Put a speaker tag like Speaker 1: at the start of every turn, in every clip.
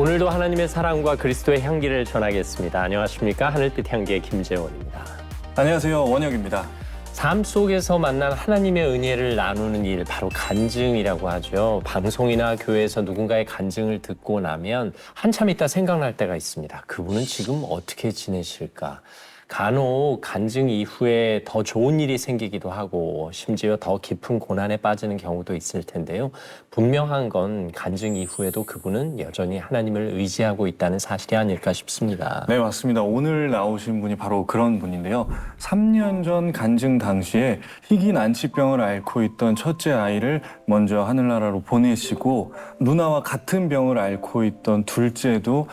Speaker 1: 오늘도 하나님의 사랑과 그리스도의 향기를 전하겠습니다. 안녕하십니까? 하늘빛 향기의 김재원입니다.
Speaker 2: 안녕하세요. 원혁입니다.
Speaker 1: 삶 속에서 만난 하나님의 은혜를 나누는 일, 바로 간증이라고 하죠. 방송이나 교회에서 누군가의 간증을 듣고 나면 한참 있다 생각날 때가 있습니다. 그분은 지금 어떻게 지내실까? 간혹 간증 이후에 더 좋은 일이 생기기도 하고 심지어 더 깊은 고난에 빠지는 경우도 있을 텐데요. 분명한 건 간증 이후에도 그분은 여전히 하나님을 의지하고 있다는 사실이 아닐까 싶습니다.
Speaker 2: 네, 맞습니다. 오늘 나오신 분이 바로 그런 분인데요. 3년 전 간증 당시에 희귀 난치병을 앓고 있던 첫째 아이를 먼저 하늘나라로 보내시고 누나와 같은 병을 앓고 있던 둘째도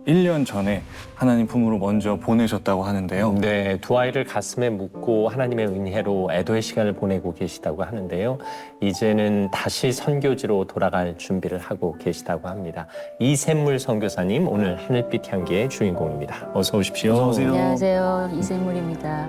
Speaker 2: 1년 전에 하나님 품으로 먼저 보내셨다고 하는데요.
Speaker 1: 네, 두 아이를 가슴에 묻고 하나님의 은혜로 애도의 시간을 보내고 계시다고 하는데요. 이제는 다시 선교지로 돌아갈 준비를 하고 계시다고 합니다. 이샘물 선교사님, 오늘 하늘빛 향기의 주인공입니다. 어서 오십시오.
Speaker 2: 어서 오세요.
Speaker 3: 안녕하세요. 이샘물입니다.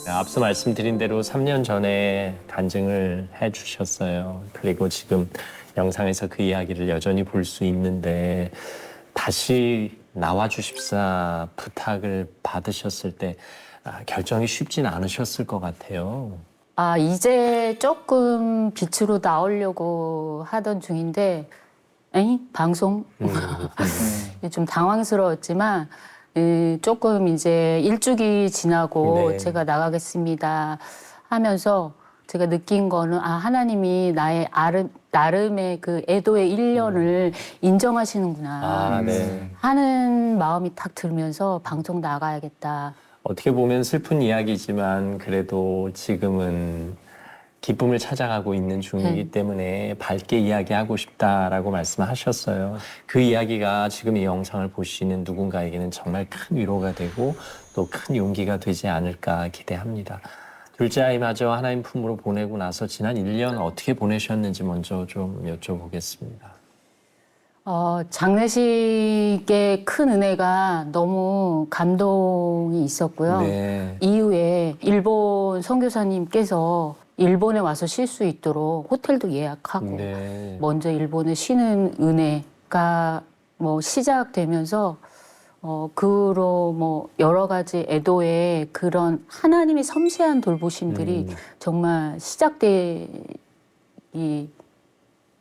Speaker 1: 네, 앞서 말씀드린 대로 3년 전에 간증을 해주셨어요. 그리고 지금 영상에서 그 이야기를 여전히 볼 수 있는데 다시 나와주십사 부탁을 받으셨을 때 결정이 쉽진 않으셨을 것 같아요.
Speaker 3: 이제 조금 빛으로 나오려고 하던 중인데, 방송? 좀 당황스러웠지만, 조금 이제 일주기 지나고
Speaker 1: 네.
Speaker 3: 제가 나가겠습니다 하면서 제가 느낀 거는, 하나님이 나의 나름의 그 애도의 1년을 인정하시는구나
Speaker 1: 네.
Speaker 3: 하는 마음이 딱 들면서 방송 나가야겠다.
Speaker 1: 어떻게 보면 슬픈 이야기지만 그래도 지금은 기쁨을 찾아가고 있는 중이기 때문에 밝게 이야기하고 싶다라고 말씀하셨어요. 그 이야기가 지금 이 영상을 보시는 누군가에게는 정말 큰 위로가 되고 또 큰 용기가 되지 않을까 기대합니다. 둘째 아이마저 하나님 품으로 보내고 나서 지난 1년 어떻게 보내셨는지 먼저 좀 여쭤보겠습니다.
Speaker 3: 장례식의 큰 은혜가 너무 감동이 있었고요.
Speaker 1: 네.
Speaker 3: 이후에 일본 선교사님께서 일본에 와서 쉴 수 있도록 호텔도 예약하고
Speaker 1: 네.
Speaker 3: 먼저 일본에 쉬는 은혜가 시작되면서 그로 여러 가지 애도의 그런 하나님의 섬세한 돌보심들이 정말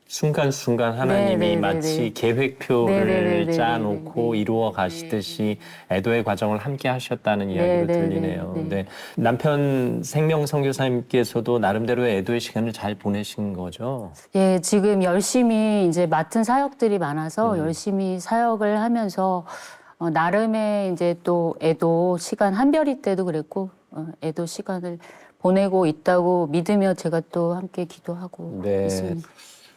Speaker 1: 순간순간 하나님이
Speaker 3: 네네네네.
Speaker 1: 마치 계획표를
Speaker 3: 네네네네네.
Speaker 1: 짜놓고 이루어 가시듯이 애도의 과정을 함께 하셨다는 이야기로
Speaker 3: 네네네.
Speaker 1: 들리네요.
Speaker 3: 네.
Speaker 1: 네. 남편 생명 선교사님께서도 나름대로의 애도의 시간을 잘 보내신 거죠?
Speaker 3: 예, 지금 열심히 이제 맡은 사역들이 많아서 열심히 사역을 하면서 나름의 이제 또 애도 시간, 한별이 때도 그랬고 애도 시간을 보내고 있다고 믿으며 제가 또 함께 기도하고
Speaker 1: 네.
Speaker 3: 있습니다.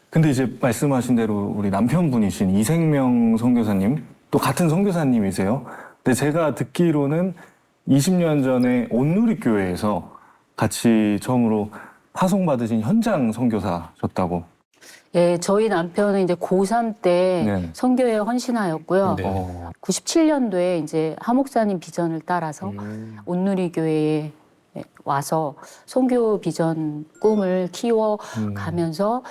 Speaker 2: 근데 이제 말씀하신 대로 우리 남편분이신 이생명 선교사님, 또 같은 선교사님이세요. 근데 제가 듣기로는 20년 전에 온누리교회에서 같이 처음으로 파송받으신 현장 선교사셨다고.
Speaker 3: 예, 저희 남편은 이제 고3 때
Speaker 2: 네.
Speaker 3: 선교에 헌신하였고요.
Speaker 1: 네.
Speaker 3: 97년도에 이제 하 목사님 비전을 따라서 온누리 교회에 와서 선교 비전 꿈을 키워 가면서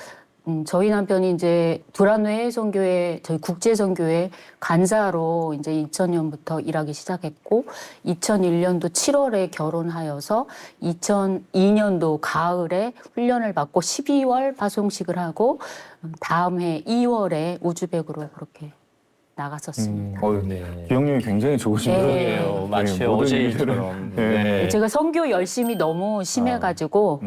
Speaker 3: 저희 남편이 이제 두란노 선교회 저희 국제 선교회 간사로 이제 2000년부터 일하기 시작했고 2001년도 7월에 결혼하여서 2002년도 가을에 훈련을 받고 12월 파송식을 하고 다음 해 2월에 우즈벡으로 그렇게 나갔었습니다.
Speaker 1: 네.
Speaker 2: 기억력이 굉장히 좋으신 거예요.
Speaker 1: 그러게요. 마치
Speaker 2: 네, 모든
Speaker 1: 어제
Speaker 2: 일들을.
Speaker 1: 일처럼.
Speaker 2: 네.
Speaker 3: 제가 선교 열심이 너무 심해가지고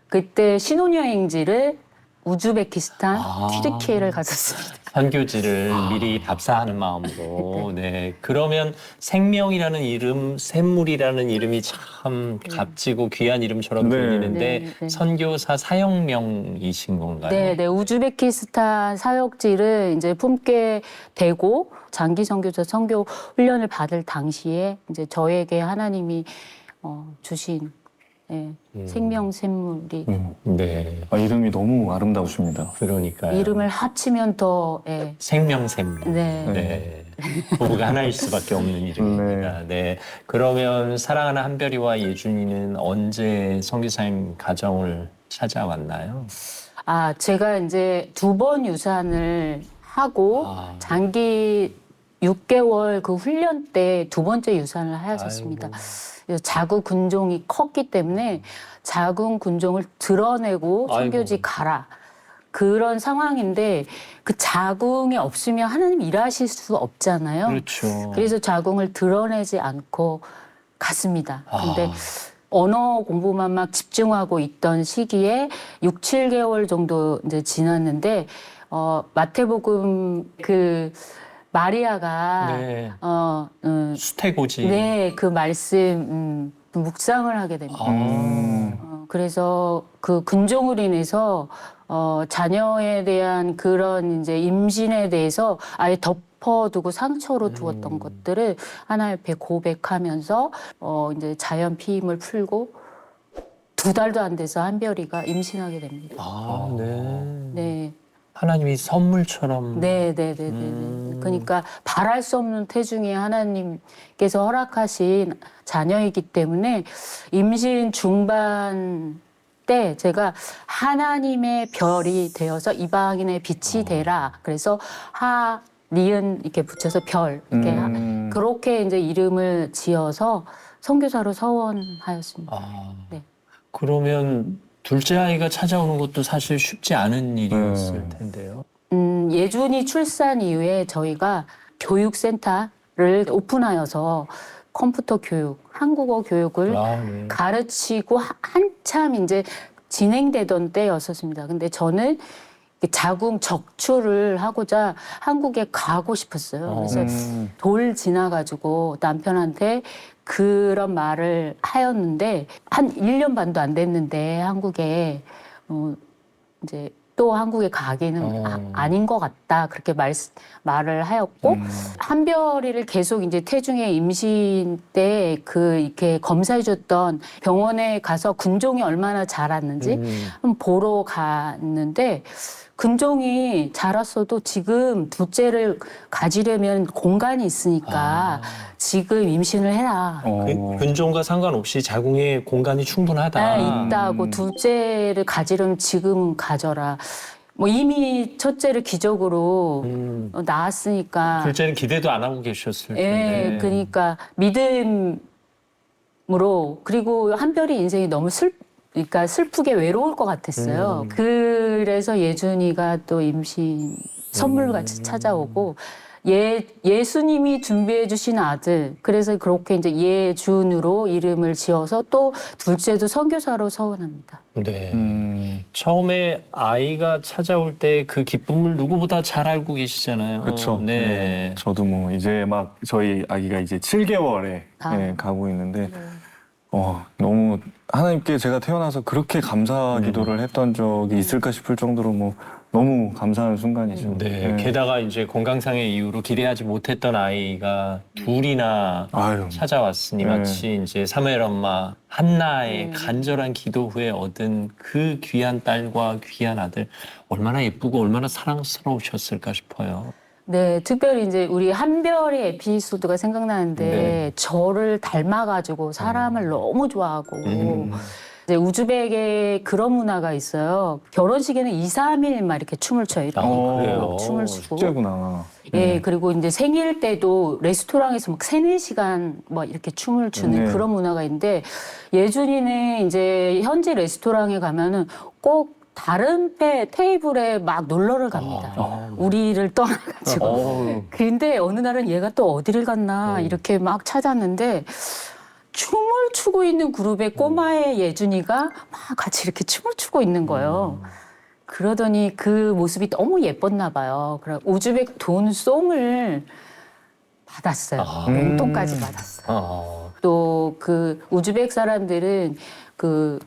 Speaker 3: 그때 신혼여행지를 우즈베키스탄,
Speaker 1: 아.
Speaker 3: 튀르키예를 갔었습니다.
Speaker 1: 선교지를 미리 답사하는 마음으로. 네. 그러면 생명이라는 이름, 샘물이라는 이름이 참 값지고 귀한 이름처럼
Speaker 2: 네.
Speaker 1: 들리는데
Speaker 3: 네, 네.
Speaker 1: 선교사 사역명이신 건가요?
Speaker 3: 네, 네. 우즈베키스탄 사역지를 이제 품게 되고 장기 선교사 선교 훈련을 받을 당시에 이제 저에게 하나님이 주신 생명 샘물이
Speaker 1: 네.
Speaker 2: 이름이 너무 아름다우십니다.
Speaker 1: 그러니까요.
Speaker 3: 이름을 합치면 더
Speaker 1: 생명샘물.
Speaker 3: 네.
Speaker 1: 네. 부부가 하나일 수밖에 없는 이름입니다. 네. 그러면 사랑하는 한별이와 예준이는 언제 선교사님 가정을 찾아왔나요?
Speaker 3: 제가 이제 2번 유산을 하고
Speaker 1: 아.
Speaker 3: 장기 6개월 그 훈련 때 2번째 유산을 하였었습니다.
Speaker 1: 아이고.
Speaker 3: 그래서 자궁 근종이 컸기 때문에 자궁 근종을 드러내고 선교지
Speaker 1: 아이고.
Speaker 3: 가라. 그런 상황인데 그 자궁이 없으면 하나님 일하실 수 없잖아요.
Speaker 1: 그렇죠.
Speaker 3: 그래서 자궁을 드러내지 않고 갔습니다. 근데
Speaker 1: 아.
Speaker 3: 언어 공부만 막 집중하고 있던 시기에 6, 7개월 정도 이제 지났는데 마태복음 그 마리아가
Speaker 1: 네. 수태고지.
Speaker 3: 네, 그 말씀 묵상을 하게 됩니다. 그래서 그 근종으로 인해서 자녀에 대한 그런 이제 임신에 대해서 아예 덮어두고 상처로 두었던 것들을 하나님 앞에 고백하면서 이제 자연 피임을 풀고 2달도 안 돼서 한별이가 임신하게 됩니다.
Speaker 1: 아, 네.
Speaker 3: 네.
Speaker 1: 하나님이 선물처럼.
Speaker 3: 네. 그러니까 바랄 수 없는 태중에 하나님께서 허락하신 자녀이기 때문에 임신 중반 때 제가 하나님의 별이 되어서 이방인의 빛이 되라. 그래서 리은 이렇게 붙여서 별 이렇게 그렇게 이제 이름을 지어서 선교사로 서원하였습니다. 네.
Speaker 1: 그러면 둘째 아이가 찾아오는 것도 사실 쉽지 않은 일이었을 텐데요.
Speaker 3: 예준이 출산 이후에 저희가 교육센터를 오픈하여서 컴퓨터 교육, 한국어 교육을
Speaker 1: 네.
Speaker 3: 가르치고 한참 이제 진행되던 때였었습니다. 근데 저는 자궁 적출을 하고자 한국에 가고 싶었어요. 그래서 돌 지나가지고 남편한테 그런 말을 하였는데 한 1년 반도 안 됐는데 한국에 이제 또 한국에 가기는 아닌 것 같다 그렇게 말을 하였고 한별이를 계속 이제 태중의 임신 때 이렇게 검사해줬던 병원에 가서 근종이 얼마나 자랐는지 한번 보러 갔는데 근종이 자랐어도 지금 둘째를 가지려면 공간이 있으니까 지금 임신을 해라.
Speaker 1: 근종과 상관없이 자궁에 공간이 충분하다.
Speaker 3: 있다고 둘째를 가지려면 지금 가져라. 뭐 이미 첫째를 기적으로 낳았으니까.
Speaker 1: 둘째는 기대도 안 하고 계셨을 텐데.
Speaker 3: 예, 그러니까 믿음으로 그리고 한별이 인생이 너무 그러니까 슬프게 외로울 것 같았어요. 그래서 예준이가 또 임신 선물같이 찾아오고 예수님이 준비해 주신 아들. 그래서 그렇게 이제 예준으로 이름을 지어서 또 둘째도 선교사로 서원합니다.
Speaker 1: 네. 처음에 아이가 찾아올 때 그 기쁨을 누구보다 잘 알고 계시잖아요.
Speaker 2: 그렇죠.
Speaker 1: 네.
Speaker 2: 저도 뭐 이제 막 저희 아기가 이제 7개월에 가고 있는데 너무 하나님께 제가 태어나서 그렇게 감사 기도를 했던 적이 있을까 싶을 정도로 뭐 너무 감사한 순간이죠.
Speaker 1: 네. 게다가 이제 건강상의 이유로 기대하지 못했던 아이가 둘이나 찾아왔으니 마치 이제 사무엘 엄마 한나의 간절한 기도 후에 얻은 그 귀한 딸과 귀한 아들 얼마나 예쁘고 얼마나 사랑스러우셨을까 싶어요.
Speaker 3: 네, 특별히 이제 우리 한별의 에피소드가 생각나는데 저를 닮아가지고 사람을 너무 좋아하고 이제 우즈벡에 그런 문화가 있어요. 결혼식에는 2, 3일 막 이렇게 춤을 춰요. 이렇게
Speaker 1: 그래요?
Speaker 3: 춤을 추고.
Speaker 2: 숙제구나.
Speaker 3: 예, 그리고 이제 생일 때도 레스토랑에서 막 3, 4시간 막 이렇게 춤을 추는 그런 문화가 있는데 예준이는 이제 현지 레스토랑에 가면은 꼭 다른 테이블에 막 놀러를 갑니다. 우리를 떠나가지고. 근데 어느 날은 얘가 또 어디를 갔나 이렇게 막 찾았는데 춤을 추고 있는 그룹에 꼬마의 예준이가 막 같이 이렇게 춤을 추고 있는 거예요. 그러더니 그 모습이 너무 예뻤나 봐요. 그래 우즈벡 돈 송을 받았어요. 용돈까지 받았어요. 또 그 우즈벡 사람들은 그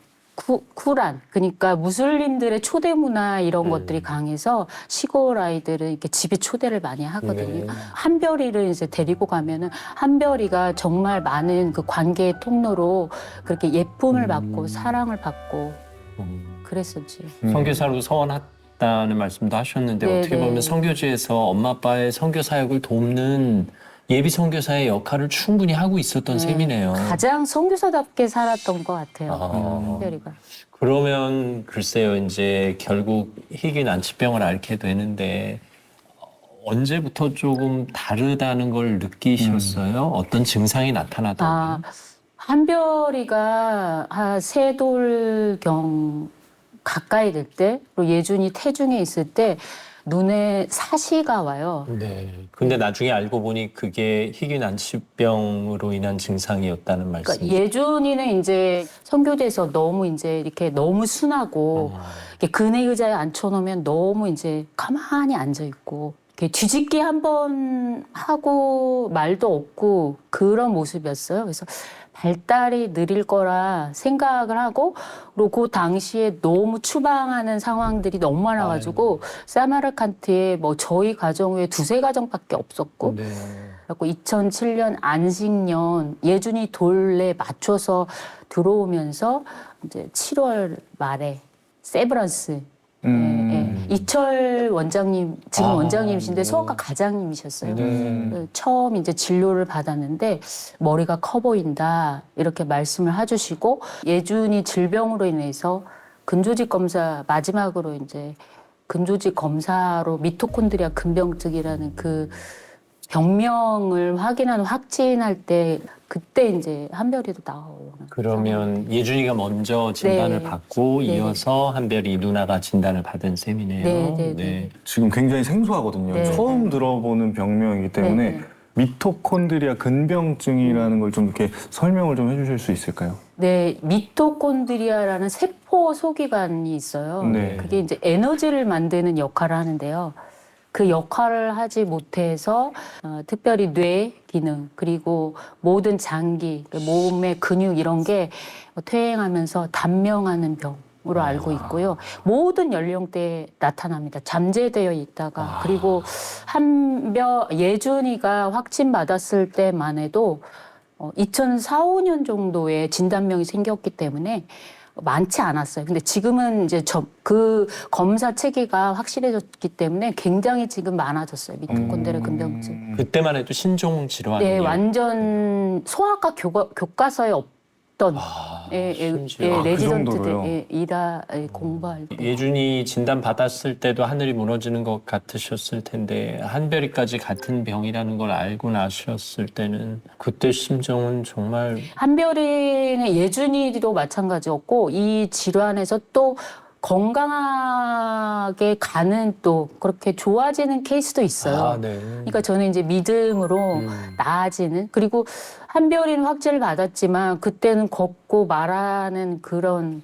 Speaker 3: 쿠란 그러니까 무슬림들의 초대 문화 이런 것들이 강해서 시골 아이들은 이렇게 집에 초대를 많이 하거든요.
Speaker 1: 네.
Speaker 3: 한별이를 이제 데리고 가면은 한별이가 정말 많은 그 관계의 통로로 그렇게 예쁨을 받고 사랑을 받고 그랬었지.
Speaker 1: 선교사로 서원했다는 말씀도 하셨는데
Speaker 3: 네,
Speaker 1: 어떻게
Speaker 3: 네.
Speaker 1: 보면 선교지에서 엄마 아빠의 선교 사역을 돕는 예비 선교사의 역할을 충분히 하고 있었던 셈이네요.
Speaker 3: 가장 선교사답게 살았던 것 같아요. 한별이가.
Speaker 1: 그러면 글쎄요, 이제 결국 희귀 난치병을 앓게 되는데 언제부터 조금 다르다는 걸 느끼셨어요? 어떤 증상이 나타나더라고요?
Speaker 3: 한별이가 한 세 돌경 가까이 될 때, 그리고 예준이 태중에 있을 때 눈에 사시가 와요.
Speaker 1: 네. 근데 나중에 알고 보니 그게 희귀 난치병으로 인한 증상이었다는 말씀.
Speaker 3: 그러니까 예준이는 이제 선교대에서 너무 이제 이렇게 너무 순하고 이렇게 그네 의자에 앉혀놓으면 너무 이제 가만히 앉아 있고 이렇게 뒤집기 한 번 하고 말도 없고 그런 모습이었어요. 그래서 발달이 느릴 거라 생각을 하고 그리고 그 당시에 너무 추방하는 상황들이 너무 많아가지고 사마르칸트에 뭐 저희 가정 외에 2-3가정밖에 없었고
Speaker 1: 네.
Speaker 3: 그래갖고 2007년 안식년 예준이 돌에 맞춰서 들어오면서 이제 7월 말에 세브란스 이철 원장님 지금 원장님이신데 소아과 과장님이셨어요. 처음 이제 진료를 받았는데 머리가 커 보인다 이렇게 말씀을 해주시고 예준이 질병으로 인해서 근조직 검사 마지막으로 이제 근조직 검사로 미토콘드리아 근병증이라는 그 병명을 확진할 때 그때 이제 한별이도 나오는.
Speaker 1: 그러면 예준이가 먼저 진단을
Speaker 3: 네.
Speaker 1: 받고
Speaker 3: 네.
Speaker 1: 이어서 한별이 누나가 진단을 받은 셈이네요.
Speaker 3: 네.
Speaker 2: 지금 굉장히 생소하거든요.
Speaker 3: 네.
Speaker 2: 처음 들어보는 병명이기 때문에
Speaker 3: 네.
Speaker 2: 미토콘드리아 근병증이라는 걸 좀 이렇게 설명을 좀 해주실 수 있을까요?
Speaker 3: 네, 미토콘드리아라는 세포 소기관이 있어요.
Speaker 2: 네.
Speaker 3: 그게 이제 에너지를 만드는 역할을 하는데요. 그 역할을 하지 못해서 특별히 뇌 기능 그리고 모든 장기, 몸의 근육 이런 게 퇴행하면서 단명하는 병으로 알고 있고요. 모든 연령대에 나타납니다. 잠재되어 있다가 그리고 예준이가 확진 받았을 때만 해도 2004-5년 정도에 진단명이 생겼기 때문에 많지 않았어요. 근데 지금은 이제 그 검사 체계가 확실해졌기 때문에 굉장히 지금 많아졌어요. 미토콘드리아 근병증.
Speaker 1: 그때만 해도 신종 질환이에요.
Speaker 3: 네, 완전 소아과 교과서에 없던
Speaker 1: 심지어.
Speaker 2: 그 정도로요?
Speaker 3: 레지던트들 공부할 때.
Speaker 1: 예준이 진단 받았을 때도 하늘이 무너지는 것 같으셨을 텐데 한별이까지 같은 병이라는 걸 알고 나셨을 때는 그때 심정은 정말
Speaker 3: 한별이는 예준이도 마찬가지였고 이 질환에서 또 건강하게 가는 또 그렇게 좋아지는 케이스도 있어요.
Speaker 1: 네.
Speaker 3: 그러니까 저는 이제 믿음으로 나아지는 그리고 한별이는 확진을 받았지만 그때는 걷고 말하는 그런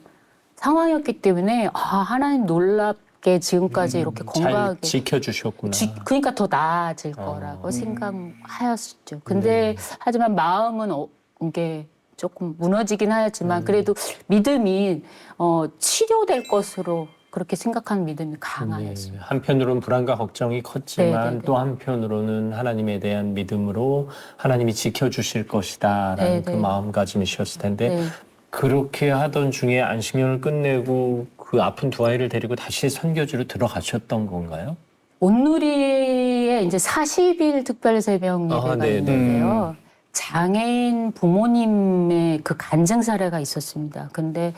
Speaker 3: 상황이었기 때문에 하나님 놀랍게 지금까지 이렇게
Speaker 1: 잘
Speaker 3: 건강하게
Speaker 1: 지켜주셨구나.
Speaker 3: 그러니까 더 나아질 거라고 생각하였죠. 근데 하지만 마음은 이게 조금 무너지긴 하였지만 그래도 믿음이 치료될 것으로 그렇게 생각하는 믿음이 강하였어요.
Speaker 1: 한편으로는 불안과 걱정이 컸지만
Speaker 3: 네네네.
Speaker 1: 또 한편으로는 하나님에 대한 믿음으로 하나님이 지켜주실 것이다라는 그
Speaker 3: 네네.
Speaker 1: 마음가짐이셨을 텐데
Speaker 3: 네.
Speaker 1: 그렇게 하던 중에 안식년을 끝내고 그 아픈 두 아이를 데리고 다시 선교지로 들어가셨던 건가요?
Speaker 3: 온누리에 이제 40일 특별 새벽 예배가
Speaker 1: 네네.
Speaker 3: 있는데요. 장애인 부모님의 그 간증 사례가 있었습니다. 근데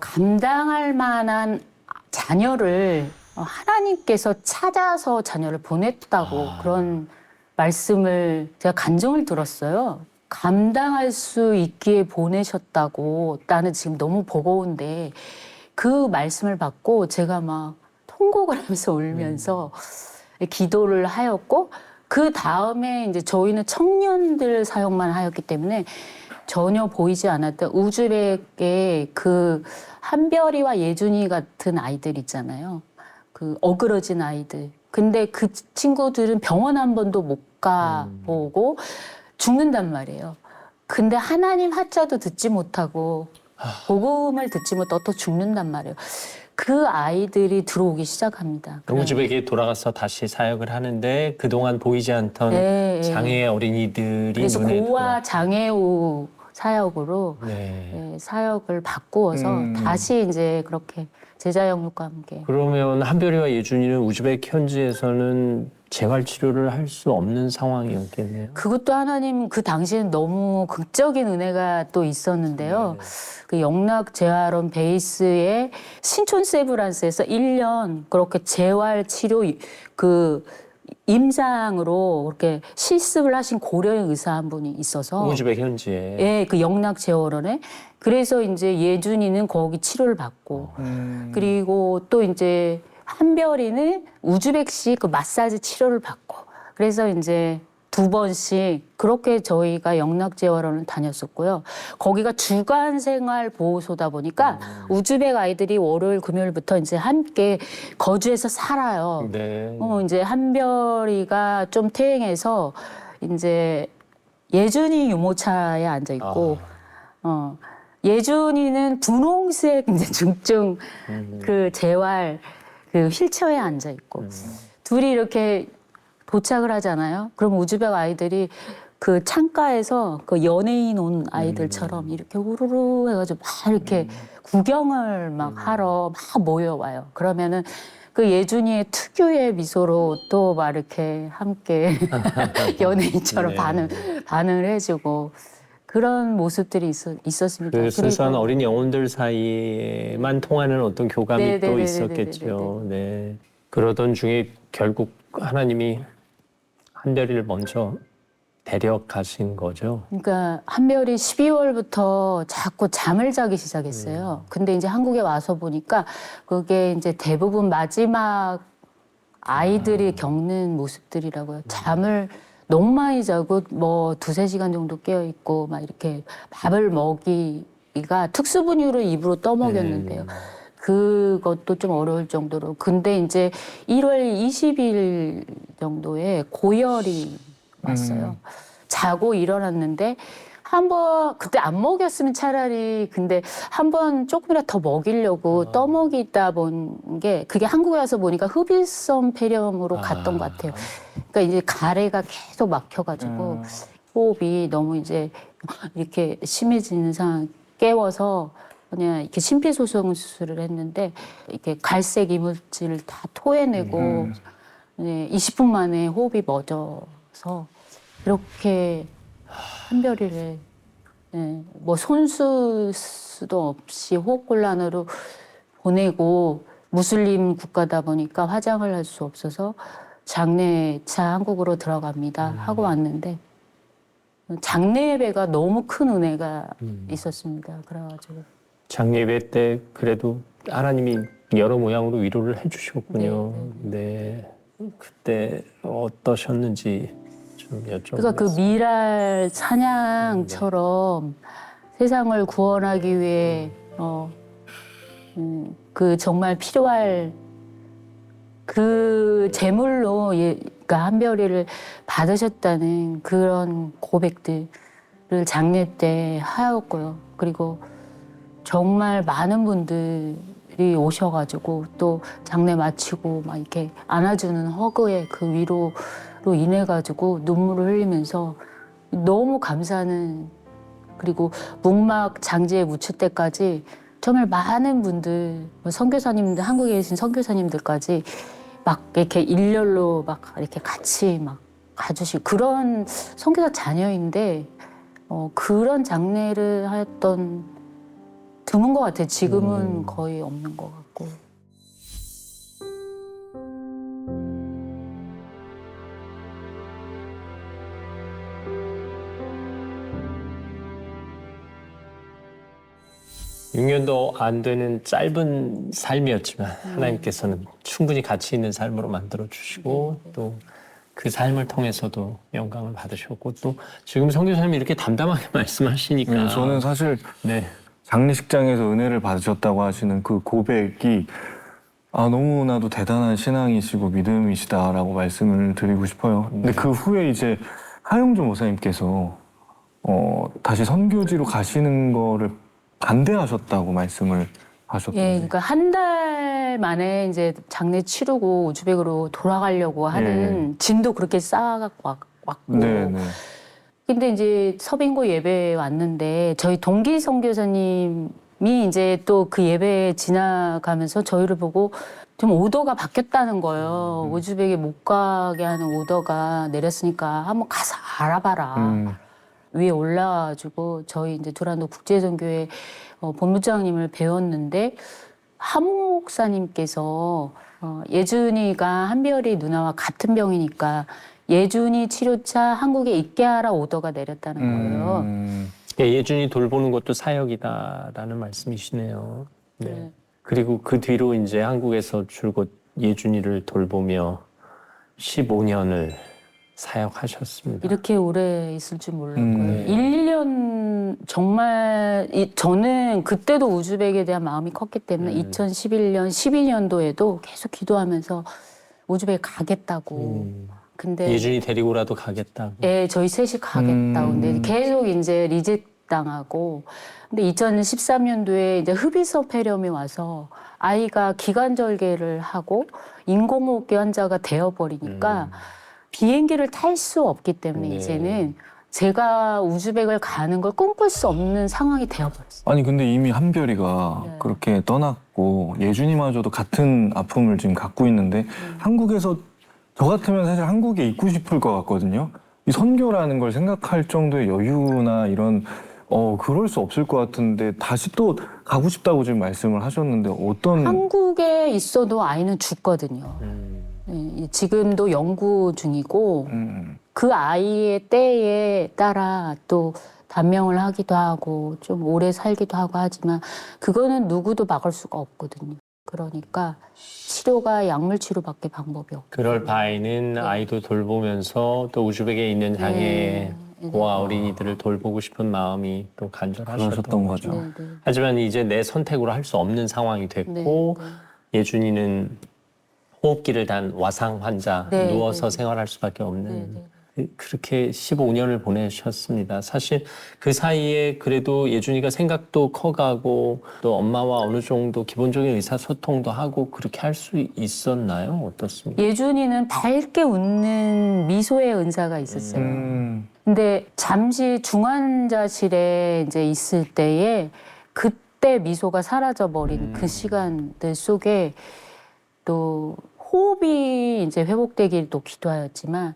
Speaker 3: 감당할 만한 자녀를 하나님께서 찾아서 자녀를 보냈다고 그런 말씀을 제가 간증을 들었어요. 감당할 수 있기에 보내셨다고 나는 지금 너무 버거운데 그 말씀을 받고 제가 막 통곡을 하면서 울면서 기도를 하였고 그 다음에 이제 저희는 청년들 사역만 하였기 때문에 전혀 보이지 않았던 우즈벡의 그 한별이와 예준이 같은 아이들 있잖아요. 그 어그러진 아이들. 근데 그 친구들은 병원 한 번도 못 가보고 죽는단 말이에요. 근데 하나님 하자도 듣지 못하고 복음을 듣지 못하고 또 죽는단 말이에요. 그 아이들이 들어오기 시작합니다.
Speaker 1: 우즈벡에 돌아가서 다시 사역을 하는데 그동안 보이지 않던
Speaker 3: 네,
Speaker 1: 장애 어린이들이
Speaker 3: 그래서
Speaker 1: 눈에
Speaker 3: 고아 장애우 사역으로
Speaker 1: 네.
Speaker 3: 사역을 바꾸어서 다시 이제 그렇게 제자 영육과 함께.
Speaker 1: 그러면 한별이와 예준이는 우즈벡 현지에서는 재활 치료를 할 수 없는 상황이었겠네요.
Speaker 3: 그것도 하나님 그 당시엔 너무 극적인 은혜가 또 있었는데요. 그 영락재활원 베이스의 신촌세브란스에서 1년 그렇게 재활 치료 그 임장으로 그렇게 실습을 하신 고려인 의사 한 분이 있어서
Speaker 1: 우즈벡 현지에.
Speaker 3: 예, 그 영락재활원에 그래서 이제 예준이는 거기 치료를 받고 그리고 또 이제 한별이는 우즈벡식 그 마사지 치료를 받고 그래서 이제 2번씩 그렇게 저희가 영락재활원을 다녔었고요. 거기가 주간생활보호소다 보니까 우즈벡 아이들이 월요일, 금요일부터 이제 함께 거주해서 살아요.
Speaker 1: 네.
Speaker 3: 이제 한별이가 좀 퇴행해서 이제 예준이 유모차에 앉아 있고, 예준이는 분홍색 이제 중증 그 재활 그 휠체어에 앉아 있고, 둘이 이렇게 도착을 하잖아요. 그럼 우즈벡 아이들이 그 창가에서 그 연예인 온 아이들처럼 이렇게 우르르 해가지고 막 이렇게 구경을 막 하러 막 모여와요. 그러면은 그 예준이의 특유의 미소로 또 막 이렇게 함께 연예인처럼
Speaker 1: 네.
Speaker 3: 반응을 해주고 그런 모습들이 있었습니다.
Speaker 1: 그 순수한
Speaker 3: 그리고
Speaker 1: 어린 영혼들 사이에만 통하는 어떤 교감이
Speaker 3: 네,
Speaker 1: 또
Speaker 3: 네, 네,
Speaker 1: 있었겠죠. 네. 그러던 중에 결국 하나님이 한별이를 먼저 데려가신 거죠.
Speaker 3: 그러니까 한별이 12월부터 자꾸 잠을 자기 시작했어요. 근데 이제 한국에 와서 보니까 그게 이제 대부분 마지막 아이들이 겪는 모습들이라고요. 잠을 너무 많이 자고 뭐 2-3시간 정도 깨어 있고 막 이렇게 밥을 먹이가 특수분유를 입으로 떠먹였는데요. 그것도 좀 어려울 정도로. 근데 이제 1월 20일 정도에 고열이 왔어요. 자고 일어났는데 한 번 그때 안 먹였으면 차라리 근데 한 번 조금이라도 더 먹이려고 떠먹이다 본 게 그게 한국에 와서 보니까 흡일성 폐렴으로 갔던 것 같아요. 그러니까 이제 가래가 계속 막혀가지고 호흡이 너무 이제 이렇게 심해지는 상황 깨워서 그냥 이렇게 심폐소생 수술을 했는데 이렇게 갈색 이물질을 다 토해내고 네, 20분 만에 호흡이 멎어서 이렇게 한별이를 네, 뭐 손쓸 수도 없이 호흡곤란으로 보내고 무슬림 국가다 보니까 화장을 할 수 없어서 장례차 한국으로 들어갑니다 하고 왔는데 장례 예배가 너무 큰 은혜가 있었습니다. 그래가지고
Speaker 1: 장례 예배 때 그래도 하나님이 여러 모양으로 위로를 해주셨군요. 네. 그때 어떠셨는지 좀 여쭤보겠습니다.
Speaker 3: 그러니까 그 미랄 사냥처럼 세상을 구원하기 위해 그 정말 필요할 그 제물로 그러니까 한별이를 받으셨다는 그런 고백들을 장례 때 하였고요. 그리고 정말 많은 분들이 오셔가지고 또 장례 마치고 막 이렇게 안아주는 허그의 그 위로로 인해 가지고 눈물을 흘리면서 너무 감사하는 그리고 묵막 장지에 묻힐 때까지 정말 많은 분들 선교사님들 한국에 계신 선교사님들까지 막 이렇게 일렬로 막 이렇게 같이 막 가주시고 그런 선교사 자녀인데 그런 장례를 하였던 드문 것 같아요. 지금은 거의 없는 것 같고.
Speaker 1: 육 년도 안 되는 짧은 삶이었지만 하나님께서는 충분히 가치 있는 삶으로 만들어 주시고 또 그 삶을 통해서도 영광을 받으셨고 또 지금 성 교사님이 이렇게 담담하게 말씀하시니까
Speaker 2: 저는 사실
Speaker 1: 네.
Speaker 2: 장례식장에서 은혜를 받으셨다고 하시는 그 고백이 너무나도 대단한 신앙이시고 믿음이시다라고 말씀을 드리고 싶어요. 근데 그 후에 이제 하영조 목사님께서 다시 선교지로 가시는 거를 반대하셨다고 말씀을 하셨던데.
Speaker 3: 예, 그러니까 한 달 만에 이제 장례 치르고 우즈벡으로 돌아가려고 하는 진도 그렇게 쌓아갖고 왔고.
Speaker 2: 네네.
Speaker 3: 근데 이제 서빙고 예배에 왔는데 저희 동기 선교사님이 이제 또 그 예배에 지나가면서 저희를 보고 좀 오더가 바뀌었다는 거예요. 우즈벡에 못 가게 하는 오더가 내렸으니까 한번 가서 알아봐라. 위에 올라가지고 저희 이제 두란노 국제선교회 본부장님을 배웠는데 하모 목사님께서 예준이가 한별이 누나와 같은 병이니까 예준이 치료차 한국에 있게 하라 오더가 내렸다는 거예요.
Speaker 1: 예준이 돌보는 것도 사역이다라는 말씀이시네요. 네. 그리고 그 뒤로 이제 한국에서 줄곧 예준이를 돌보며 15년을 사역하셨습니다.
Speaker 3: 이렇게 오래 있을 줄 몰랐고요. 1년 정말 저는 그때도 우즈벡에 대한 마음이 컸기 때문에 2011년, 12년도에도 계속 기도하면서 우즈벡에 가겠다고. 근데
Speaker 1: 예준이 데리고라도 가겠다고.
Speaker 3: 예, 저희 셋이 가겠다고. 근데 계속 이제 리젝 당하고. 근데 2013년도에 이제 흡입서 폐렴이 와서 아이가 기관절개를 하고 인공호흡기 환자가 되어버리니까 비행기를 탈 수 없기 때문에
Speaker 1: 네.
Speaker 3: 이제는 제가 우즈벡을 가는 걸 꿈꿀 수 없는 상황이 되어버렸어요.
Speaker 2: 아니 근데 이미 한별이가
Speaker 3: 네.
Speaker 2: 그렇게 떠났고 예준이마저도 같은 아픔을 지금 갖고 있는데 한국에서 저 같으면 사실 한국에 있고 싶을 것 같거든요. 이 선교라는 걸 생각할 정도의 여유나 이런 그럴 수 없을 것 같은데 다시 또 가고 싶다고 지금 말씀을 하셨는데 어떤
Speaker 3: 한국에 있어도 아이는 죽거든요. 네, 지금도 연구 중이고 그 아이의 때에 따라 또 단명을 하기도 하고 좀 오래 살기도 하고 하지만 그거는 누구도 막을 수가 없거든요. 그러니까 치료가 약물 치료밖에 방법이 없고.
Speaker 1: 그럴 바에는 아이도 돌보면서 또 우즈벡에 있는 장애와 어린이들을 돌보고 싶은 마음이 또 간절하셨던
Speaker 2: 그러셨던
Speaker 1: 거죠.
Speaker 2: 거죠.
Speaker 3: 네, 네.
Speaker 1: 하지만 이제 내 선택으로 할 수 없는 상황이 됐고 예준이는 호흡기를 단 와상 환자
Speaker 3: 네,
Speaker 1: 누워서
Speaker 3: 네.
Speaker 1: 생활할 수밖에 없는
Speaker 3: 네,
Speaker 1: 그렇게 15년을 보내셨습니다. 사실 그 사이에 그래도 예준이가 생각도 커가고 또 엄마와 어느 정도 기본적인 의사소통도 하고 그렇게 할 수 있었나요? 어떻습니까?
Speaker 3: 예준이는 밝게 웃는 미소의 은사가 있었어요. 근데 잠시 중환자실에 이제 있을 때에 그때 미소가 사라져버린 그 시간들 속에 또 호흡이 이제 회복되길 또 기도하였지만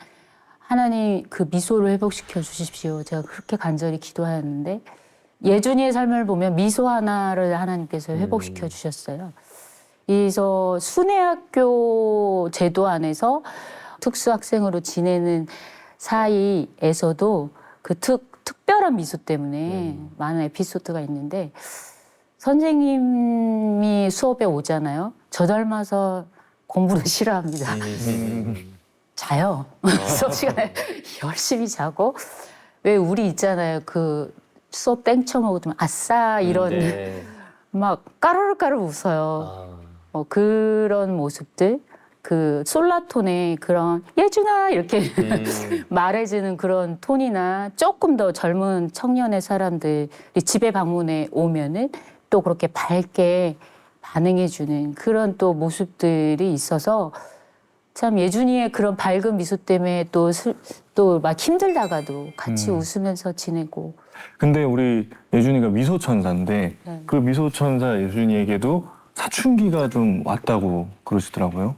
Speaker 3: 하나님 그 미소를 회복시켜 주십시오. 제가 그렇게 간절히 기도하였는데 예준이의 삶을 보면 미소 하나를 하나님께서 회복시켜 주셨어요. 그래서 순회학교 제도 안에서 특수학생으로 지내는 사이에서도 그 특별한 미소 때문에 많은 에피소드가 있는데 선생님이 수업에 오잖아요. 저 닮아서 공부를 싫어합니다. 자요. 수업 시간에 열심히 자고 왜 우리 있잖아요. 그 수업 땡쳐먹으면 아싸 이런 막 까르르까르 웃어요. 그런 모습들 그 솔라톤의 그런 예준아 이렇게 말해주는 그런 톤이나 조금 더 젊은 청년의 사람들이 집에 방문해 오면은 또 그렇게 밝게 반응해주는 그런 또 모습들이 있어서 참 예준이의 그런 밝은 미소 때문에 또 막 힘들다가도 같이 웃으면서 지내고.
Speaker 2: 근데 우리 예준이가 미소천사인데
Speaker 3: 네.
Speaker 2: 그 미소천사 예준이에게도 사춘기가 좀 왔다고 그러시더라고요.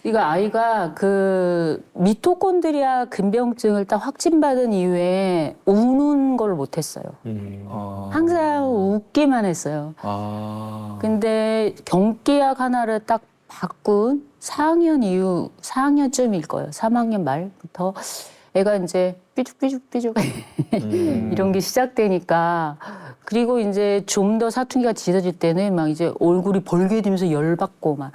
Speaker 3: 이거 아이가 그 미토콘드리아 근병증을 딱 확진받은 이후에 우는 걸 못했어요. 항상 웃기만 했어요. 근데 경기약 하나를 딱 바꾼 4학년 이후 4학년쯤일 거예요. 3학년 말부터 애가 이제 삐죽삐죽 이런 게 시작되니까 그리고 이제 좀 더 사춘기가 짙어질 때는 막 이제 얼굴이 벌게되면서 열받고 막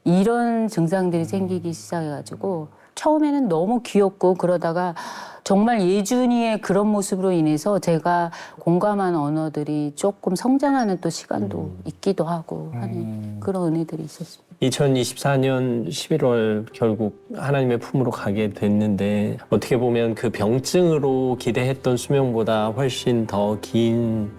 Speaker 3: 이런 증상들이 생기기 시작해가지고 처음에는 너무 귀엽고 그러다가 정말 예준이의 그런 모습으로 인해서 제가 공감한 언어들이 조금 성장하는 또 시간도 있기도 하고 하는 그런 은혜들이 있었습니다.
Speaker 1: 2024년 11월 결국 하나님의 품으로 가게 됐는데 어떻게 보면 그 병증으로 기대했던 수명보다 훨씬 더 긴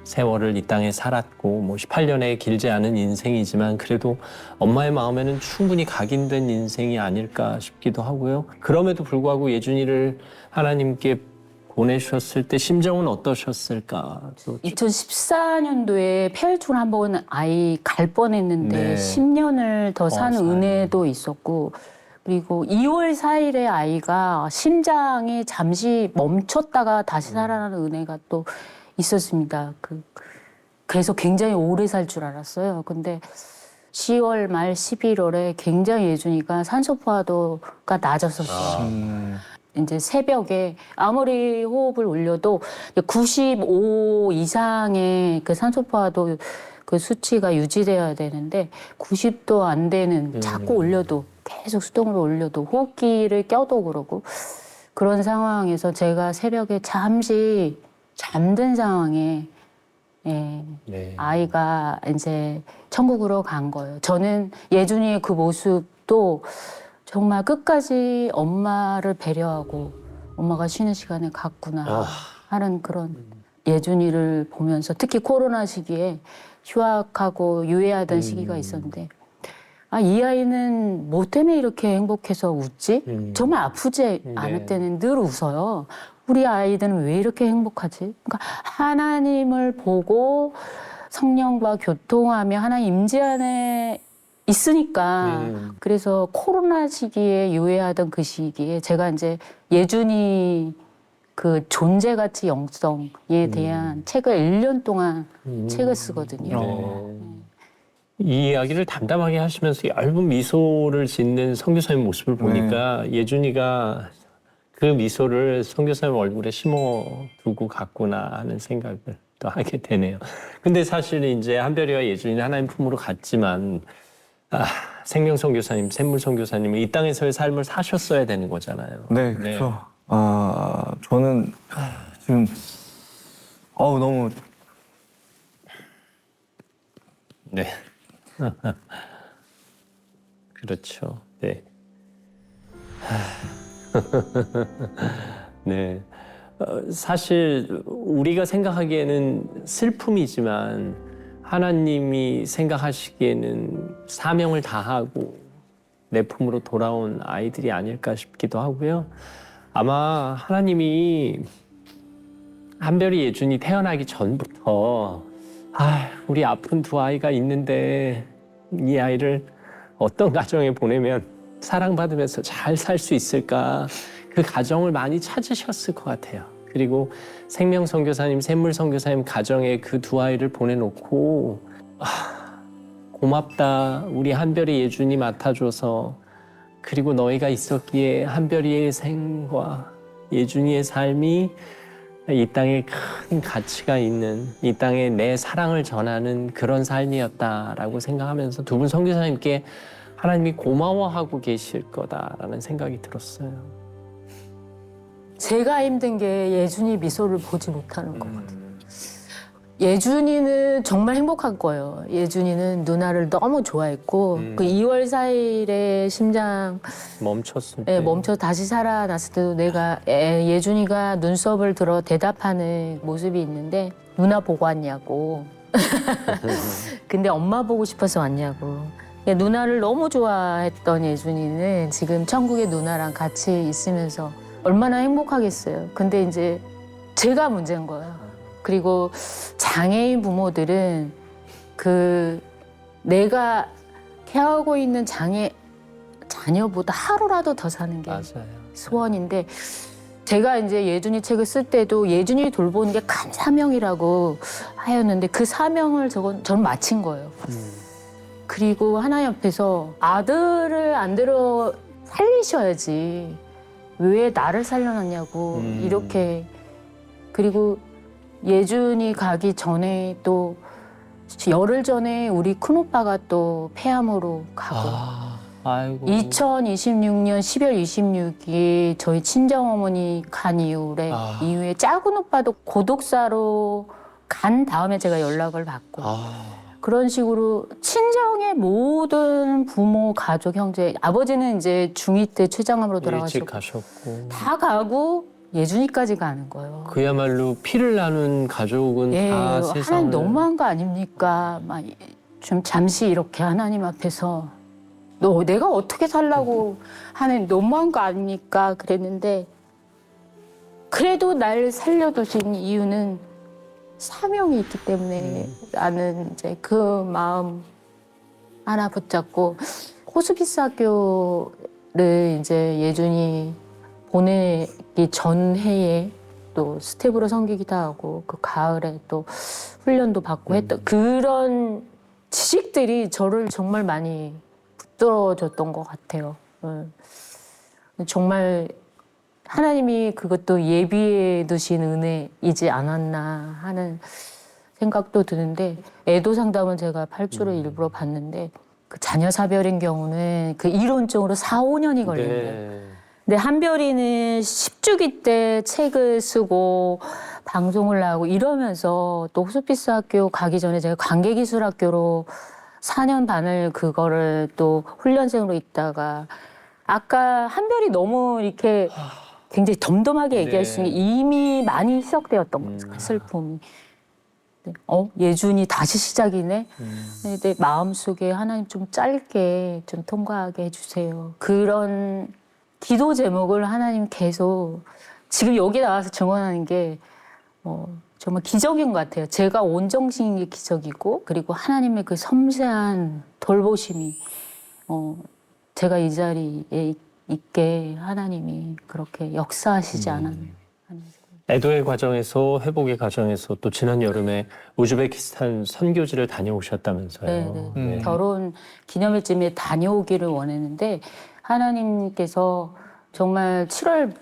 Speaker 1: 세월을 이 땅에 살았고 뭐 18년의 길지 않은 인생이지만 그래도 엄마의 마음에는 충분히 각인된 인생이 아닐까 싶기도 하고요. 그럼에도 불구하고 예준이를 하나님께 보내셨을 때 심정은 어떠셨을까?
Speaker 3: 2014년도에 폐혈증을 한번 아이 갈 뻔했는데
Speaker 1: 네.
Speaker 3: 10년을 더 사는 은혜도 있었고 그리고 2월 4일에 아이가 심장이 잠시 멈췄다가 다시 살아나는 은혜가 또 있었습니다. 그래서 굉장히 오래 살 줄 알았어요. 근데 10월 말 11월에 굉장히 예준이가 산소포화도가 낮았었어요. 이제 새벽에 아무리 호흡을 올려도 95 이상의 그 산소포화도 그 수치가 유지돼야 되는데 90도 안 되는 자꾸 올려도 계속 수동으로 올려도 호흡기를 껴도 그러고 그런 상황에서 제가 새벽에 잠시 잠든 상황에 예,
Speaker 1: 네.
Speaker 3: 아이가 이제 천국으로 간 거예요. 저는 예준이의 그 모습도 정말 끝까지 엄마를 배려하고 엄마가 쉬는 시간에 갔구나 하는 그런 예준이를 보면서 특히 코로나 시기에 휴학하고 유예하던 시기가 있었는데 아, 이 아이는 뭐 때문에 이렇게 행복해서 웃지? 정말 아프지 않을 때는 늘 웃어요. 우리 아이들은 왜 이렇게 행복하지? 그러니까 하나님을 보고 성령과 교통하며 하나님 임재 안에 있으니까 그래서 코로나 시기에 유예하던 그 시기에 제가 이제 예준이 그 존재가치 영성에 대한 책을 1년 동안 책을 쓰거든요.
Speaker 1: 이 이야기를 담담하게 하시면서 얇은 미소를 짓는 선교사님 모습을 보니까 예준이가 그 미소를 선교사님 얼굴에 심어두고 갔구나 하는 생각을 또 하게 되네요. 근데 사실 이제 한별이와 예준이는 하나님 품으로 갔지만 생명 선교사님, 샘물 선교사님은 이 땅에서의 삶을 사셨어야 되는 거잖아요.
Speaker 2: 네, 그렇죠. 저는 지금 너무
Speaker 1: 네. 그렇죠. 네. 네. 사실 우리가 생각하기에는 슬픔이지만 하나님이 생각하시기에는 사명을 다하고 내 품으로 돌아온 아이들이 아닐까 싶기도 하고요. 아마 하나님이 한별이 예준이 태어나기 전부터 우리 아픈 두 아이가 있는데 이 아이를 어떤 가정에 보내면 사랑받으면서 잘 살 수 있을까 그 가정을 많이 찾으셨을 것 같아요. 그리고 생명 선교사님, 샘물 선교사님 가정에 그 두 아이를 보내놓고 고맙다 우리 한별이 예준이 맡아줘서 그리고 너희가 있었기에 한별이의 생과 예준이의 삶이 이 땅에 큰 가치가 있는 이 땅에 내 사랑을 전하는 그런 삶이었다라고 생각하면서 두 분 선교사님께 하나님이 고마워하고 계실 거다라는 생각이 들었어요.
Speaker 3: 제가 힘든 게 예준이 미소를 보지 못하는 거거든요. 예준이는 정말 행복한 거예요. 예준이는 누나를 너무 좋아했고 그 2월 4일에 심장
Speaker 1: 멈췄을 때.
Speaker 3: 멈춰 다시 살아났을 때도 내가 예준이가 눈썹을 들어 대답하는 모습이 있는데 누나 보고 왔냐고. 근데 엄마 보고 싶어서 왔냐고. 누나를 너무 좋아했던 예준이는 지금 천국의 누나랑 같이 있으면서 얼마나 행복하겠어요. 근데 이제 제가 문제인 거예요. 그리고 장애인 부모들은 그 내가 케어하고 있는 자녀보다 하루라도 더 사는 게
Speaker 1: 맞아요.
Speaker 3: 소원인데 제가 이제 예준이 책을 쓸 때도 예준이 돌보는 게 큰 사명이라고 하였는데 그 사명을 저는 마친 거예요. 그리고 하나님 앞에서 아들을 안 들어 살리셔야지 왜 나를 살려놨냐고 이렇게. 그리고 예준이 가기 전에 또 열흘 전에 우리 큰오빠가 또 폐암으로 가고
Speaker 1: 아이고.
Speaker 3: 2026년 10월 26일 저희 친정어머니 간 이후에 작은 오빠도 고독사로 간 다음에 제가 연락을 받고 그런 식으로 친정의 모든 부모, 가족, 형제, 아버지는 이제 중2 때 췌장암으로
Speaker 1: 일찍
Speaker 3: 돌아가시고
Speaker 1: 가셨고.
Speaker 3: 다 가고 예준이까지 가는 거예요.
Speaker 1: 그야말로 피를 나눈 가족은
Speaker 3: 예,
Speaker 1: 다
Speaker 3: 하나님
Speaker 1: 세상을.
Speaker 3: 너무한 거 아닙니까? 막 좀 잠시 이렇게 하나님 앞에서 내가 어떻게 살라고 하나님 너무한 거 아닙니까? 그랬는데 그래도 날 살려두신 이유는 사명이 있기 때문에 나는 이제 그 마음 하나 붙잡고 호스피스 학교를 이제 예준이 보내기 전 해에 또 스텝으로 섬기기도 하고 그 가을에 또 훈련도 받고 했던 그런 지식들이 저를 정말 많이 붙들어줬던 것 같아요. 정말 하나님이 그것도 예비해 두신 은혜이지 않았나 하는 생각도 드는데 애도 상담은 제가 8주를 일부러 봤는데 그 자녀 사별인 경우는 그 이론적으로 4, 5년이 걸린대요.
Speaker 1: 네.
Speaker 3: 근데 한별이는 10주기 때 책을 쓰고 방송을 하고 이러면서 또 호스피스 학교 가기 전에 제가 관계기술학교로 4년 반을 그거를 또 훈련생으로 있다가 아까 한별이 너무 이렇게 굉장히 덤덤하게 얘기할 수 있는 게 이미 많이 희석되었던 거죠. 그 슬픔이. 예준이 다시 시작이네. 근데 마음속에 하나님 좀 짧게 좀 통과하게 해주세요. 그런 기도 제목을 하나님 계속 지금 여기 나와서 증언하는 게 정말 기적인 것 같아요. 제가 온정신인 게 기적이고 그리고 하나님의 그 섬세한 돌보심이 제가 이 자리에 있게 하나님이 그렇게 역사하시지 않았나 하는
Speaker 1: 애도의 과정에서 회복의 과정에서 또 지난 여름에 우즈베키스탄 선교지를 다녀오셨다면서요.
Speaker 3: 네네. 결혼 기념일쯤에 다녀오기를 원했는데 하나님께서 정말 7월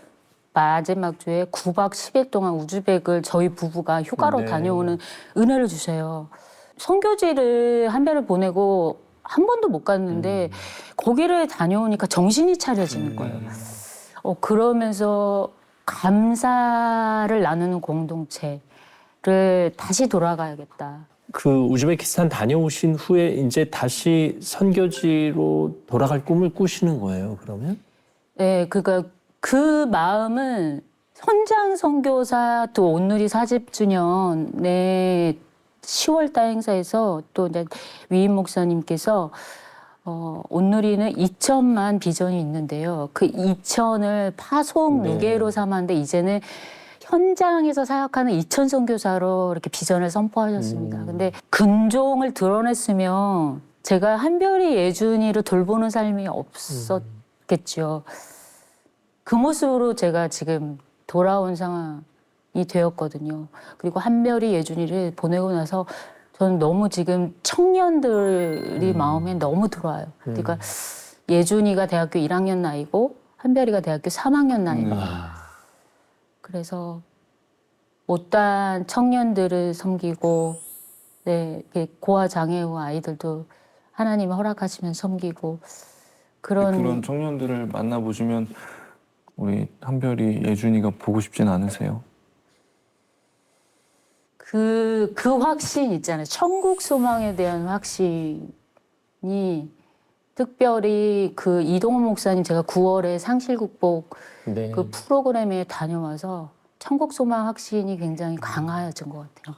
Speaker 3: 마지막 주에 9박 10일 동안 우즈벡을 저희 부부가 휴가로
Speaker 1: 네.
Speaker 3: 다녀오는 은혜를 주세요. 선교지를 한 배를 보내고 한 번도 못 갔는데 거기를 다녀오니까 정신이 차려지는 거예요. 그러면서 감사를 나누는 공동체를 다시 돌아가야겠다.
Speaker 1: 그 우즈베키스탄 다녀오신 후에 이제 다시 선교지로 돌아갈 꿈을 꾸시는 거예요, 그러면?
Speaker 3: 네, 그러니까 그 마음은 현장 선교사 또 온누리 40주년에 10월달 행사에서 또 이제 위임 목사님께서 온누리는 2천만 비전이 있는데요. 그 2천을 파송 무게로 삼았는데 이제는 현장에서 사역하는 2천 선교사로 이렇게 비전을 선포하셨습니다. 근데 근종을 드러냈으면 제가 한별이 예준이를 돌보는 삶이 없었겠죠. 그 모습으로 제가 지금 돌아온 상황이 되었거든요. 그리고 한별이 예준이를 보내고 나서 저는 너무 지금 청년들이 마음에 너무 들어와요. 그러니까 예준이가 대학교 1학년 나이고 한별이가 대학교 3학년 나이고 그래서 못다한 청년들을 섬기고 고아 장애우 아이들도 하나님이 허락하시면 섬기고
Speaker 2: 그런 청년들을 만나보시면 우리 한별이 예준이가 보고 싶진 않으세요?
Speaker 3: 그 확신 있잖아요. 천국 소망에 대한 확신이 특별히 그 이동훈 목사님 제가 9월에 상실국복
Speaker 1: 네.
Speaker 3: 그 프로그램에 다녀와서 천국 소망 확신이 굉장히 강해진 것 같아요.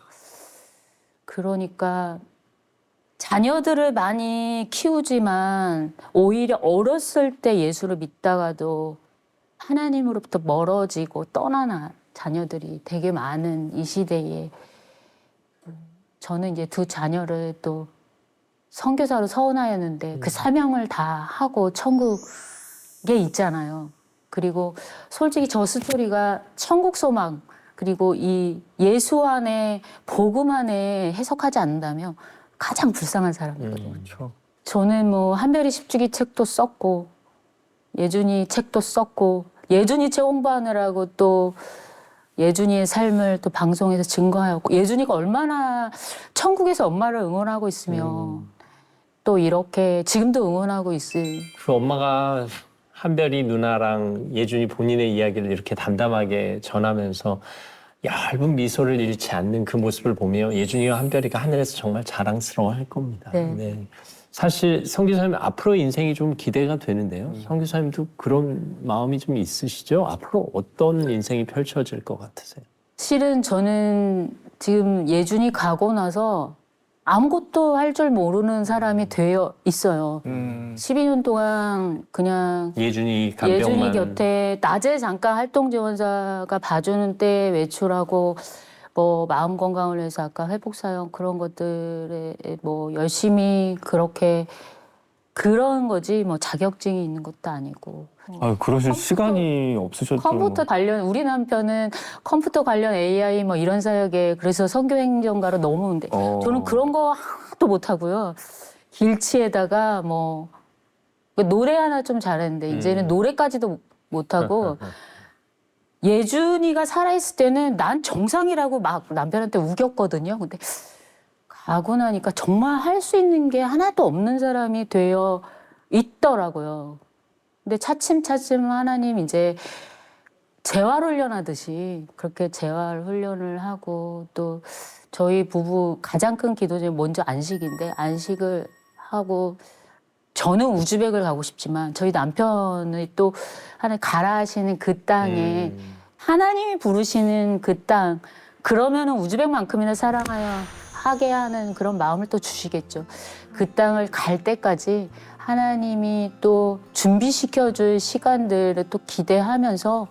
Speaker 3: 그러니까 자녀들을 많이 키우지만 오히려 어렸을 때 예수를 믿다가도 하나님으로부터 멀어지고 떠나는 자녀들이 되게 많은 이 시대에 저는 이제 두 자녀를 또 선교사로 서원하였는데 그 사명을 다 하고 천국에 있잖아요. 그리고 솔직히 저 스토리가 천국 소망 그리고 이 예수 안에 복음 안에 해석하지 않는다면 가장 불쌍한 사람이거든요.
Speaker 1: 그렇죠.
Speaker 3: 저는 뭐 한별이 10주기 책도 썼고 예준이 책도 썼고 예준이 책 홍보하느라고 또 예준이의 삶을 또 방송에서 증거하였고 예준이가 얼마나 천국에서 엄마를 응원하고 있으면 또 이렇게 지금도 응원하고 있을.
Speaker 1: 그 엄마가 한별이 누나랑 예준이 본인의 이야기를 이렇게 담담하게 전하면서 얇은 미소를 잃지 않는 그 모습을 보며 예준이와 한별이가 하늘에서 정말 자랑스러워할 겁니다.
Speaker 3: 네.
Speaker 1: 사실 성 교사님 앞으로 인생이 좀 기대가 되는데요. 성 교사님도 그런 마음이 좀 있으시죠? 앞으로 어떤 인생이 펼쳐질 것 같으세요?
Speaker 3: 실은 저는 지금 예준이 가고 나서 아무것도 할 줄 모르는 사람이 되어 있어요. 12년 동안 그냥
Speaker 1: 예준이 간병만
Speaker 3: 예준이 곁에 낮에 잠깐 활동 지원사가 봐주는 때 외출하고 뭐 마음 건강을 위해서 아까 회복 사역 그런 것들에 뭐 열심히 그렇게 그런 거지 뭐 자격증이 있는 것도 아니고.
Speaker 2: 아, 그러실 시간이 없으셨죠.
Speaker 3: 컴퓨터 관련 우리 남편은 컴퓨터 관련 AI 뭐 이런 사역에 그래서 선교행정가로 넘어오는데 저는 그런 거 하나도 못 하고요. 길치에다가 뭐 노래 하나 좀 잘했는데 이제는 노래까지도 못 하고 예준이가 살아있을 때는 난 정상이라고 막 남편한테 우겼거든요. 근데 가고 나니까 정말 할 수 있는 게 하나도 없는 사람이 되어 있더라고요. 근데 차츰차츰 하나님 이제 재활 훈련하듯이 그렇게 재활 훈련을 하고 또 저희 부부 가장 큰 기도 중에 먼저 안식인데 안식을 하고 저는 우즈벡을 가고 싶지만 저희 남편이 또 하나님 가라 하시는 그 땅에 하나님이 부르시는 그 땅 그러면은 우즈벡만큼이나 사랑하여 하게 하는 그런 마음을 또 주시겠죠. 그 땅을 갈 때까지 하나님이 또 준비시켜줄 시간들을 또 기대하면서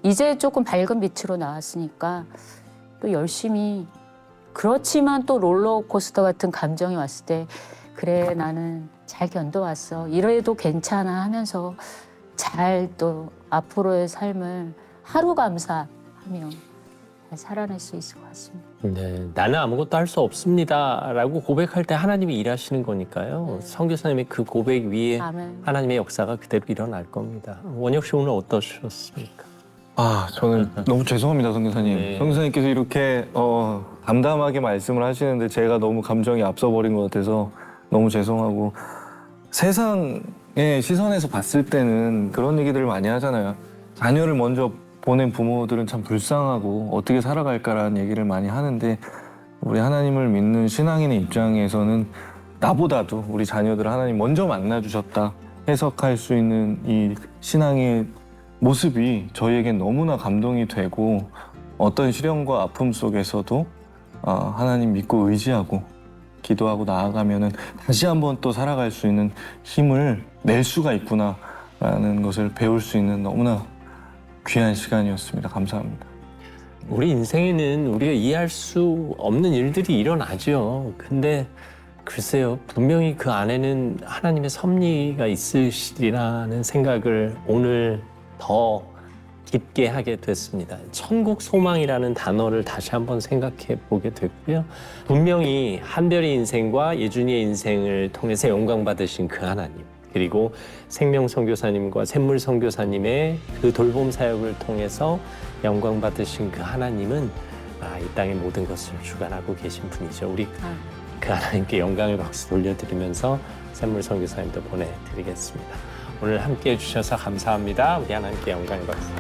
Speaker 3: 이제 조금 밝은 빛으로 나왔으니까 또 열심히 그렇지만 또 롤러코스터 같은 감정이 왔을 때 그래 나는 잘 견뎌왔어 이래도 괜찮아 하면서 잘 또 앞으로의 삶을 하루 감사하며 잘 살아낼 수 있을 것 같습니다.
Speaker 1: 네, 나는 아무것도 할 수 없습니다라고 고백할 때 하나님이 일하시는 거니까요. 성 교사님의 그 고백 위에
Speaker 3: 아멘.
Speaker 1: 하나님의 역사가 그대로 일어날 겁니다. 원혁 씨 오늘 어떠셨습니까?
Speaker 2: 아, 저는 너무 죄송합니다, 선교사님.
Speaker 1: 네.
Speaker 2: 선교사님께서 이렇게 담담하게 말씀을 하시는데 제가 너무 감정이 앞서버린 것 같아서 너무 죄송하고 세상의 시선에서 봤을 때는 그런 얘기들을 많이 하잖아요. 자녀를 먼저 보낸 부모들은 참 불쌍하고 어떻게 살아갈까라는 얘기를 많이 하는데 우리 하나님을 믿는 신앙인의 입장에서는 나보다도 우리 자녀들을 하나님 먼저 만나주셨다 해석할 수 있는 이 신앙의 모습이 저희에겐 너무나 감동이 되고 어떤 시련과 아픔 속에서도 하나님 믿고 의지하고 기도하고 나아가면은 다시 한번 또 살아갈 수 있는 힘을 낼 수가 있구나라는 것을 배울 수 있는 너무나 귀한 시간이었습니다. 감사합니다.
Speaker 1: 우리 인생에는 우리가 이해할 수 없는 일들이 일어나죠. 근데 글쎄요, 분명히 그 안에는 하나님의 섭리가 있으시리라는 생각을 오늘 더 깊게 하게 됐습니다. 천국 소망이라는 단어를 다시 한번 생각해 보게 됐고요. 분명히 한별의 인생과 예준이의 인생을 통해서 영광 받으신 그 하나님, 그리고 생명 선교사님과 샘물 선교사님의 그 돌봄 사역을 통해서 영광 받으신 그 하나님은 이 땅의 모든 것을 주관하고 계신 분이죠. 우리 그 하나님께 영광의 박수 돌려드리면서 샘물 선교사님도 보내드리겠습니다. 오늘 함께해 주셔서 감사합니다. 우리 하나님께 영광의 박수.